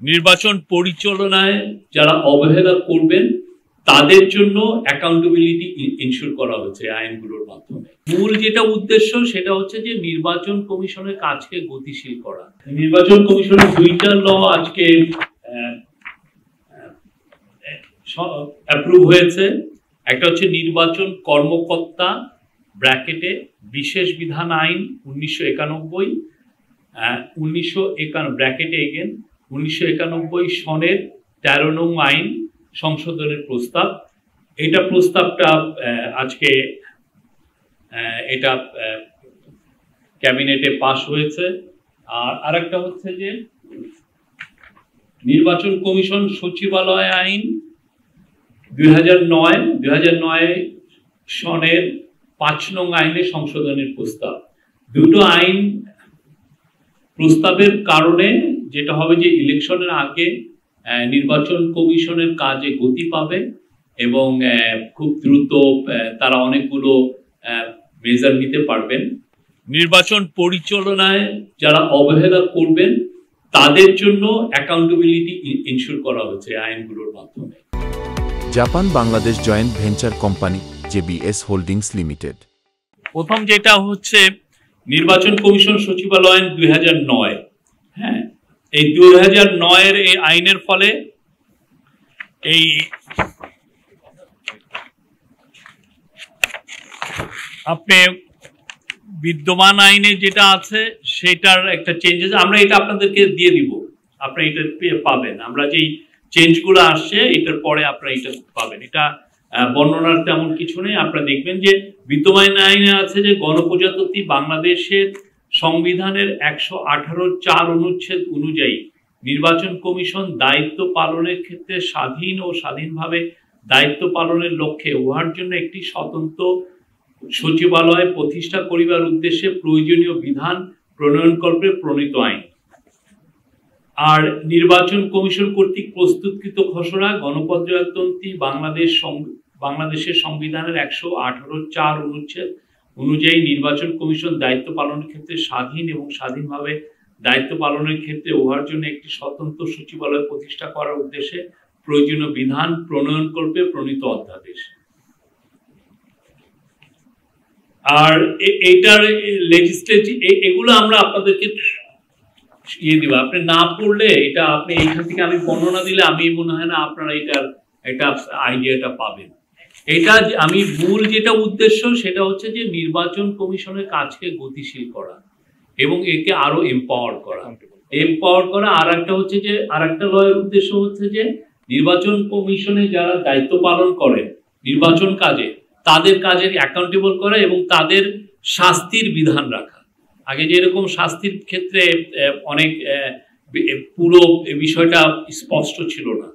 নির্বাচন পরিচালনায় যারা অবহেলা করবেন তাদের জন্য অ্যাকাউন্টেবিলিটি ইনশিওর করা হচ্ছে আইনগুলোর মাধ্যমে। মূল যেটা উদ্দেশ্য সেটা হচ্ছে যে নির্বাচন কমিশনের কাজকে গতিশীল করা। নির্বাচন কমিশনের দুইটা ল আজকে অ্যাপ্রুভ হয়েছে। একটা হচ্ছে নির্বাচন কর্মকর্তা ব্র্যাকেটে বিশেষ বিধান আইন 1991 ব্র্যাকেটে এগেন 1991 সনের 13 নং আইন সংশোধনের প্রস্তাব। এটা প্রস্তাবটা আজকে এটা ক্যাবিনেটে পাশ হয়েছে। আর আরেকটা হচ্ছে যে নির্বাচন কমিশন সচিবালয় আইন 2009 সনের 5 নং আইনে সংশোধনের প্রস্তাব। দুটো আইন প্রস্তাবের কারণে যেটা হবে যে ইলেকশনের আগে নির্বাচন কমিশনের কাজে গতি পাবে এবং খুব দ্রুত তারা অনেকগুলো মেজার নিতে পারবেন। নির্বাচন পরিচালনায় যারা অবহেলা করবেন তাদের জন্য অ্যাকাউন্টেবিলিটি ইনশিওর করা হচ্ছে আইনগুলোর মাধ্যমে। Japan Bangladesh joint venture company JBS holdings limited. প্রথম যেটা হচ্ছে নির্বাচন কমিশন সচিবালয় আইন 2009। হ্যাঁ, এই 2009 এই আইনের ফলে এই আপনি বিদ্যমান আইনে যেটা আছে সেটার একটা চেঞ্জেস আমরা এটা আপনাদেরকে দিয়ে দিব, আপনারা এটা পাবেন। আমরা যেই চেঞ্জগুলো আসছে এটার পরে আপনারা এটা পাবেন। এটা বর্ণনার তেমন কিছু নেই। আপনারা দেখবেন যে বিদ্যমান আইনে আছে যে গণপ্রজাতন্ত্রী বাংলাদেশের সংবিধানের 118(4) অনুচ্ছেদ অনুযায়ী নির্বাচন কমিশন দায়িত্ব পালনের ক্ষেত্রে স্বাধীন ও স্বাধীনভাবে দায়িত্ব পালনের লক্ষ্যে উহার জন্য একটি স্বতন্ত্র সচিবালয় প্রতিষ্ঠা করিবার উদ্দেশ্যে প্রয়োজনীয় বিধান প্রণয়নকল্পে প্রণীত আইন। আর নির্বাচন কমিশন কর্তৃক প্রস্তুতকৃত খসড়া গণপ্রজাতন্ত্রী বাংলাদেশের সংবিধানের 118(4) অনুচ্ছেদ অনুযায়ী নির্বাচন কমিশন দায়িত্ব পালনের ক্ষেত্রে স্বাধীন এবং স্বাধীনভাবে দায়িত্ব পালনের ক্ষেত্রে উহার জন্য একটি স্বতন্ত্র সচিবালয় প্রতিষ্ঠা করার উদ্দেশ্যে প্রয়োজনীয় বিধান প্রণয়নকল্পে প্রণীত অধ্যাদেশ। আর এইটার লেজিসলেটিভ এগুলো আমরা আপনাদেরকে দিব। আপনি না পড়লে এটা আপনি এইখান থেকে আমি বর্ণনা দিলে আমি মনে হয় না আপনারা এটার একটা আইডিয়াটা পাবেন। এটা আমি মূল যেটা উদ্দেশ্য সেটা হচ্ছে যে নির্বাচন কমিশনের কাজকে গতিশীল করা এবং একে আরো এম্পাওয়ার করা। আর একটা হচ্ছে যে আর একটা লয়ের উদ্দেশ্য হচ্ছে যে নির্বাচন কমিশনে যারা দায়িত্ব পালন করে নির্বাচন কাজে তাদের কাজের অ্যাকাউন্টেবল করা এবং তাদের শাস্তির বিধান রাখা। আগে যেরকম শাস্তির ক্ষেত্রে অনেক পুরো বিষয়টা স্পষ্ট ছিল না,